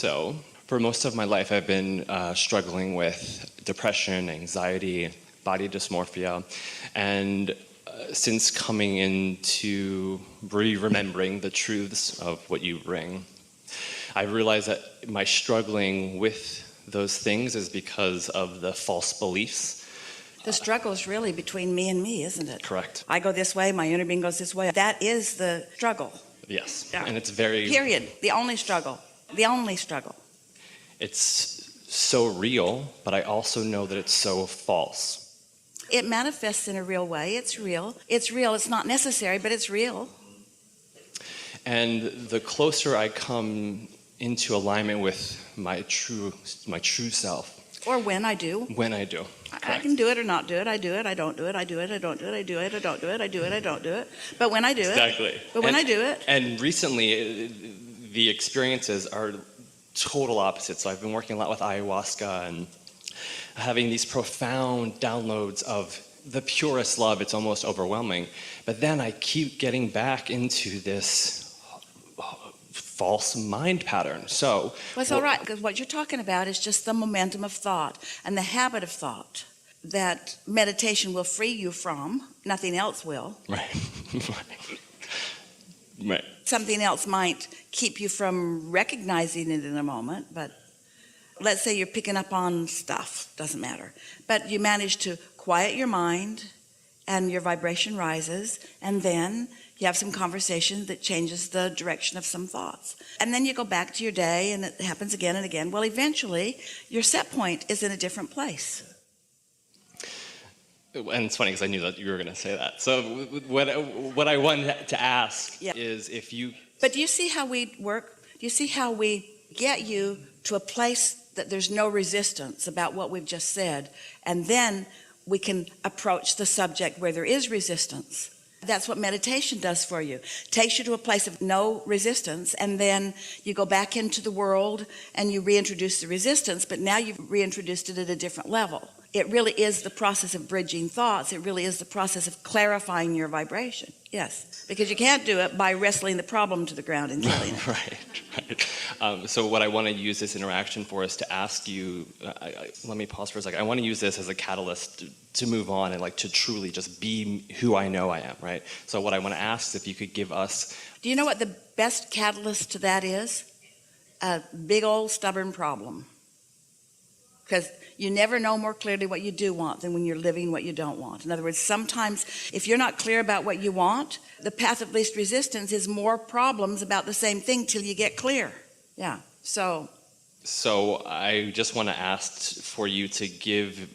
so, for most of my life, I've been struggling with depression, anxiety, body dysmorphia, and since coming into remembering the truths of what you bring, I realized that my struggling with those things is because of the false beliefs. The struggle is really between me and me, isn't it? Correct. I go this way, my inner being goes this way. That is the struggle. Yes, Yeah. and it's very... Period. The only struggle. The only struggle. It's so real, but I also know that it's so false. It manifests in a real way. It's real. It's real. It's not necessary, but it's real. And the closer I come into alignment with my true self, Or when I do. when I do. I Correct. can do it or not do it. I do it. I don't do it. I do it. I don't do it. I do it. I don't do it. I do it. I don't do it. But when I do it. Exactly. But when I do it. And recently, the experiences are total opposites. So I've been working a lot with ayahuasca and having these profound downloads of the purest love. It's almost overwhelming. But then I keep getting back into this false mind pattern. So Well, it's all right, because what you're talking about is just the momentum of thought and the habit of thought that meditation will free you from. Nothing else will. Right. Right. Something else might keep you from recognizing it in a moment, but let's say you're picking up on stuff, doesn't matter. But you manage to quiet your mind and your vibration rises, and then you have some conversation that changes the direction of some thoughts. And then you go back to your day and it happens again and again. Well, eventually your set point is in a different place. And it's funny because I knew that you were going to say that. So what I wanted to ask Yeah. is if you... But do you see how we work? Do you see how we get you to a place that there's no resistance about what we've just said, and then we can approach the subject where there is resistance? That's what meditation does for you. Takes you to a place of no resistance, and then you go back into the world and you reintroduce the resistance, but now you've reintroduced it at a different level. It really is the process of bridging thoughts. It really is the process of clarifying your vibration. Yes, because you can't do it by wrestling the problem to the ground and killing it. Right. So what I want to use this interaction for is to ask you, let me pause for a second. I want to use this as a catalyst to move on and like to truly just be who I know I am, right? So what I want to ask is if you could give us... Do you know what the best catalyst to that is? A big old stubborn problem. Because you never know more clearly what you do want than when you're living what you don't want. In other words, sometimes if you're not clear about what you want, the path of least resistance is more problems about the same thing till you get clear. Yeah, so I just want to ask for you to give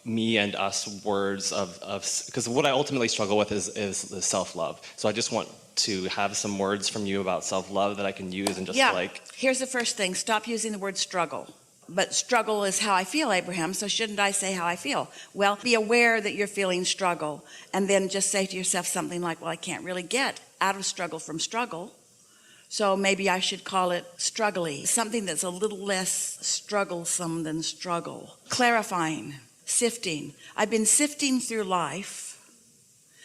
me and us words of because what I ultimately struggle with is the self-love. So I just want to have some words from you about self-love that I can use and just Here's the first thing. Stop using the word struggle. But struggle is how I feel, Abraham, so shouldn't I say how I feel? Well, be aware that you're feeling struggle, and then just say to yourself something like, well, I can't really get out of struggle from struggle, so maybe I should call it struggly, something that's a little less strugglesome than struggle. Clarifying, sifting. I've been sifting through life.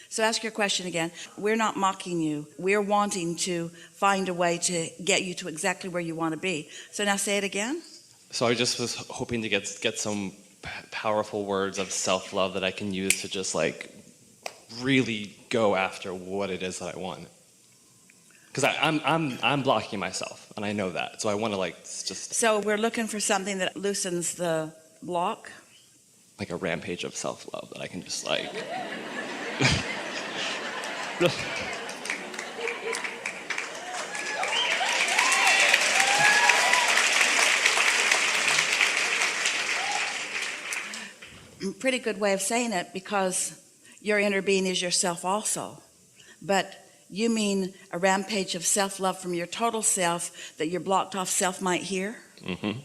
So ask your question again. We're not mocking you. We're wanting to find a way to get you to exactly where you want to be. So now say it again. So I just was hoping to get some powerful words of self-love that I can use to just like really go after what it is that I want. Because I'm blocking myself, and I know that. So I want to like just... So we're looking for something that loosens the block? Like a rampage of self-love that I can just like... Pretty good way of saying it, because your inner being is yourself also. But you mean a rampage of self-love from your total self that your blocked off self might hear? Mm-hmm.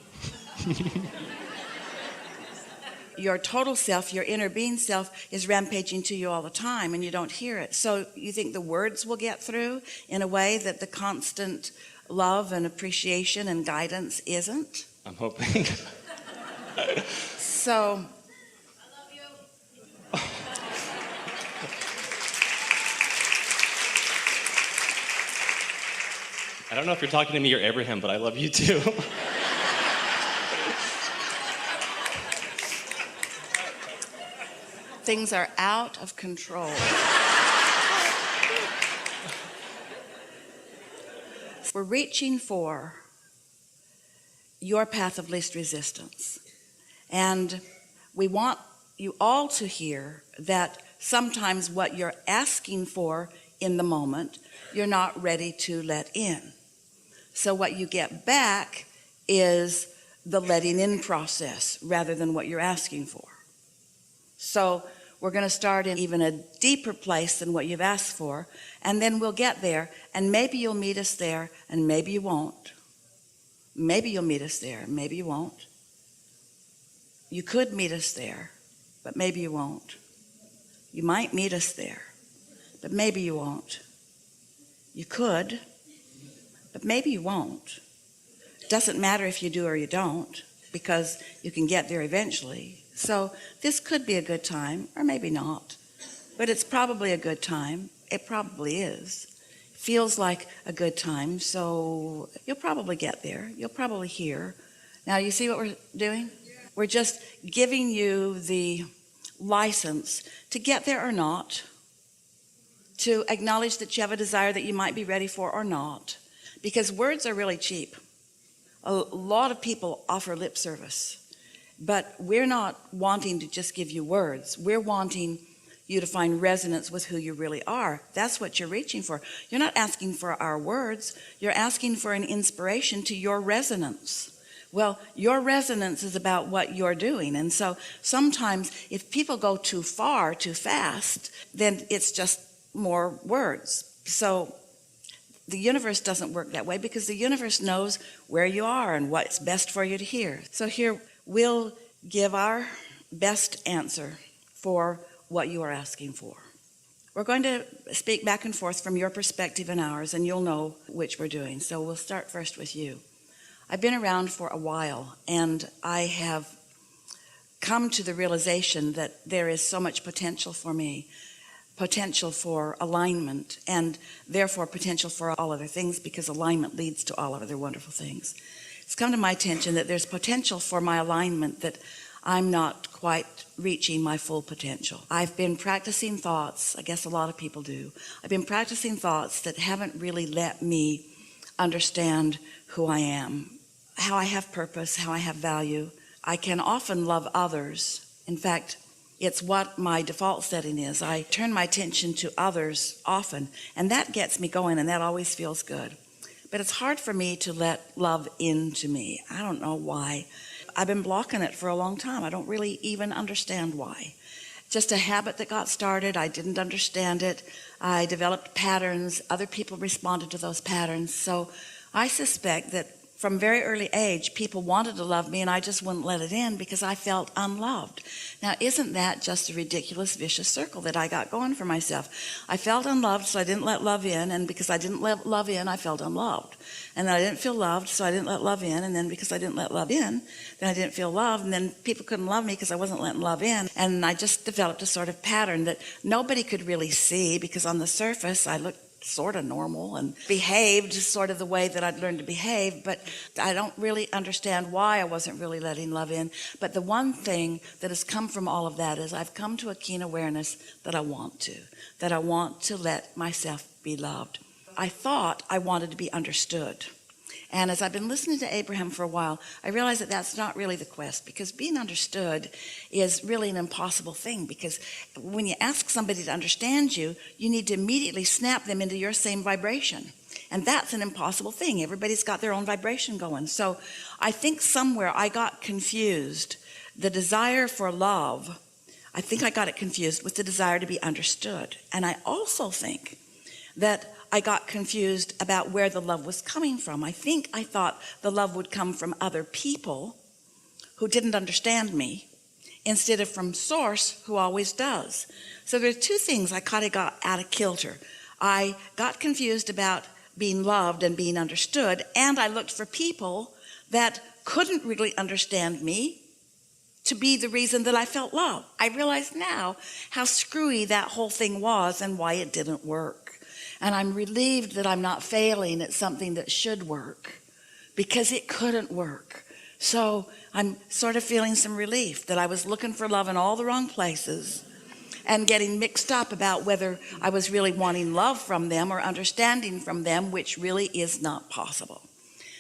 Your total self, your inner being self, is rampaging to you all the time, and you don't hear it. So you think the words will get through in a way that the constant love and appreciation and guidance isn't? I'm hoping. So... I don't know if you're talking to me or Abraham, but I love you too. Things are out of control. We're reaching for your path of least resistance. And we want you all to hear that sometimes what you're asking for in the moment, you're not ready to let in. So what you get back is the letting in process rather than what you're asking for. So we're going to start in even a deeper place than what you've asked for, and then we'll get there, and maybe you'll meet us there, and maybe you won't. Maybe you'll meet us there, maybe you won't. You could meet us there, but maybe you won't. You might meet us there, but maybe you won't. You could, but maybe you won't. Doesn't matter if you do or you don't, because you can get there eventually. So this could be a good time, or maybe not, but it's probably a good time. It probably is. Feels like a good time, so you'll probably get there. You'll probably hear. Now, you see what we're doing? We're just giving you the license to get there or not, to acknowledge that you have a desire that you might be ready for or not, because words are really cheap. A lot of people offer lip service, but we're not wanting to just give you words. We're wanting you to find resonance with who you really are. That's what you're reaching for. You're not asking for our words. You're asking for an inspiration to your resonance. Well, your resonance is about what you're doing. And so sometimes if people go too far, too fast, then it's just more words. So the universe doesn't work that way, because the universe knows where you are and what's best for you to hear. So here we'll give our best answer for what you are asking for. We're going to speak back and forth from your perspective and ours, and you'll know which we're doing. So we'll start first with you. I've been around for a while, and I have come to the realization that there is so much potential for me, potential for alignment, and therefore potential for all other things, because alignment leads to all other wonderful things. It's come to my attention that there's potential for my alignment that I'm not quite reaching my full potential. I've been practicing thoughts, I guess a lot of people do. I've been practicing thoughts that haven't really let me understand who I am, how I have purpose, how I have value. I can often love others. In fact, it's what my default setting is. I turn my attention to others often, and that gets me going, and that always feels good. But it's hard for me to let love into me. I don't know why. I've been blocking it for a long time. I don't really even understand why. Just a habit that got started. I didn't understand it. I developed patterns. Other people responded to those patterns. So I suspect that from very early age, people wanted to love me, and I just wouldn't let it in because I felt unloved. Now, isn't that just a ridiculous, vicious circle that I got going for myself? I felt unloved, so I didn't let love in, and because I didn't let love in, I felt unloved. And then I didn't feel loved, so I didn't let love in, and then because I didn't let love in, then I didn't feel loved, and then people couldn't love me because I wasn't letting love in. And I just developed a sort of pattern that nobody could really see, because on the surface, I looked sort of normal and behaved sort of the way that I'd learned to behave, but I don't really understand why I wasn't really letting love in. But the one thing that has come from all of that is I've come to a keen awareness that I want to let myself be loved. I thought I wanted to be understood. And as I've been listening to Abraham for a while, I realized that that's not really the quest, because being understood is really an impossible thing, because when you ask somebody to understand you, you need to immediately snap them into your same vibration. And that's an impossible thing. Everybody's got their own vibration going. So I think somewhere I got confused. The desire for love, I think I got it confused with the desire to be understood. And I also think that I got confused about where the love was coming from. I think I thought the love would come from other people who didn't understand me, instead of from Source, who always does. So there are two things I kind of got out of kilter. I got confused about being loved and being understood, and I looked for people that couldn't really understand me to be the reason that I felt love. I realize now how screwy that whole thing was and why it didn't work. And I'm relieved that I'm not failing at something that should work, because it couldn't work. So I'm sort of feeling some relief that I was looking for love in all the wrong places, and getting mixed up about whether I was really wanting love from them or understanding from them, which really is not possible.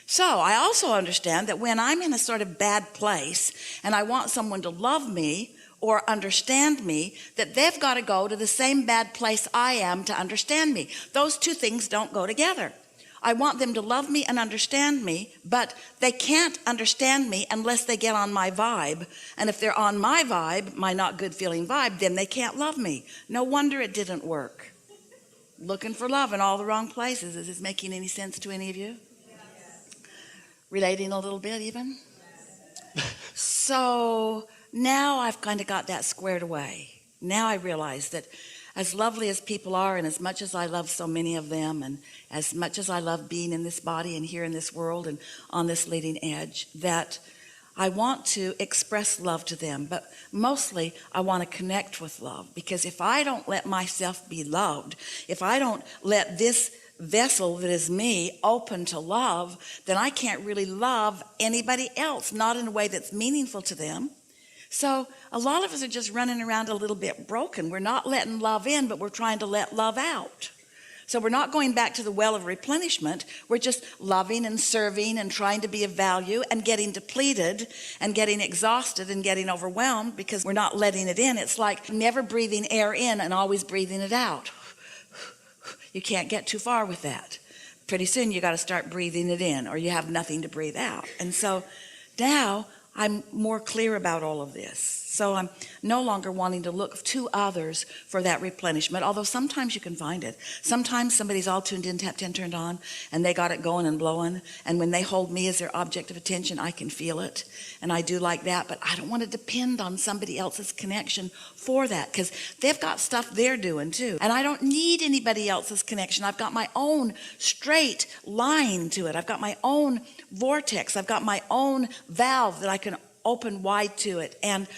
So I also understand that when I'm in a sort of bad place and I want someone to love me or understand me, that they've got to go to the same bad place I am to understand me. Those two things don't go together. I want them to love me and understand me, but they can't understand me unless they get on my vibe. And if they're on my vibe, my not good feeling vibe, then they can't love me. No wonder it didn't work. Looking for love in all the wrong places. Is this making any sense to any of you? Relating a little bit even? So now I've kind of got that squared away. Now I realize that as lovely as people are, and as much as I love so many of them, and as much as I love being in this body and here in this world and on this leading edge, that I want to express love to them, but mostly I want to connect with love. Because if I don't let myself be loved, if I don't let this vessel that is me open to love, then I can't really love anybody else, not in a way that's meaningful to them. So a lot of us are just running around a little bit broken. We're not letting love in, but we're trying to let love out. So we're not going back to the well of replenishment. We're just loving and serving and trying to be of value and getting depleted and getting exhausted and getting overwhelmed because we're not letting it in. It's like never breathing air in and always breathing it out. You can't get too far with that. Pretty soon you got to start breathing it in, or you have nothing to breathe out. And so now I'm more clear about all of this. So I'm no longer wanting to look to others for that replenishment, although sometimes you can find it. Sometimes somebody's all tuned in, tapped in, turned on, and they got it going and blowing. And when they hold me as their object of attention, I can feel it. And I do like that, but I don't want to depend on somebody else's connection for that, because they've got stuff they're doing too. And I don't need anybody else's connection. I've got my own straight line to it. I've got my own vortex. I've got my own valve that I can open wide to it. And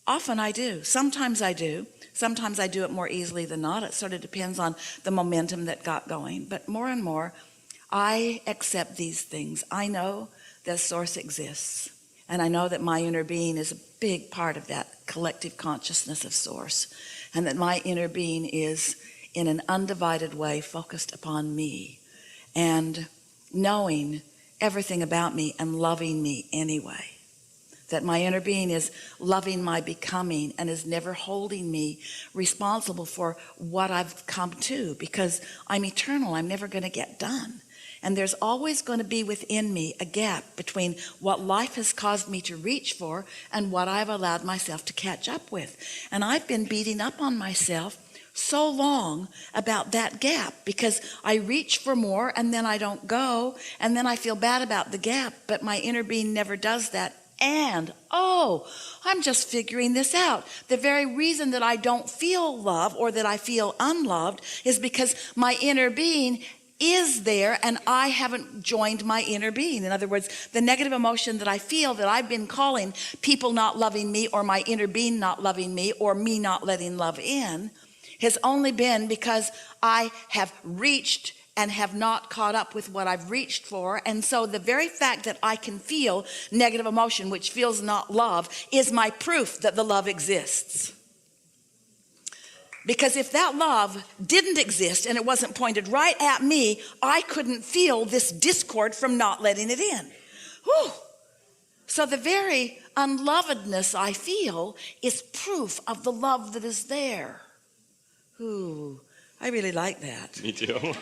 often I do. Sometimes I do. Sometimes I do it more easily than not. It sort of depends on the momentum that got going. But more and more, I accept these things. I know that Source exists. And I know that my inner being is a big part of that collective consciousness of Source. And that my inner being is, in an undivided way, focused upon me. And knowing everything about me and loving me anyway. That my inner being is loving my becoming and is never holding me responsible for what I've come to, because I'm eternal. I'm never going to get done. And there's always going to be within me a gap between what life has caused me to reach for and what I've allowed myself to catch up with. And I've been beating up on myself so long about that gap, because I reach for more and then I don't go, and then I feel bad about the gap, but my inner being never does that. And, I'm just figuring this out. The very reason that I don't feel love, or that I feel unloved, is because my inner being is there and I haven't joined my inner being. In other words, the negative emotion that I feel, that I've been calling people not loving me, or my inner being not loving me, or me not letting love in, has only been because I have reached and have not caught up with what I've reached for. And so the very fact that I can feel negative emotion, which feels not love, is my proof that the love exists. Because if that love didn't exist and it wasn't pointed right at me, I couldn't feel this discord from not letting it in. Whew. So the very unlovedness I feel is proof of the love that is there. Ooh, I really like that. Me too.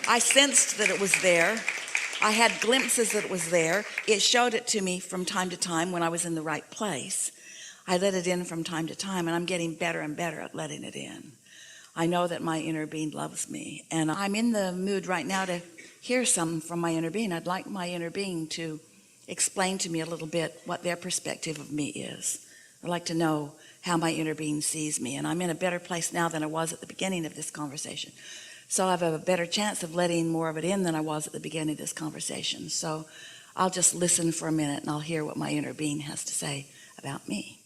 I sensed that it was there. I had glimpses that it was there. It showed it to me from time to time when I was in the right place. I let it in from time to time, and I'm getting better and better at letting it in. I know that my inner being loves me, and I'm in the mood right now to hear something from my inner being. I'd like my inner being to explain to me a little bit what their perspective of me is. I'd like to know how my inner being sees me, and I'm in a better place now than I was at the beginning of this conversation. So I have a better chance of letting more of it in than I was at the beginning of this conversation. So I'll just listen for a minute and I'll hear what my inner being has to say about me.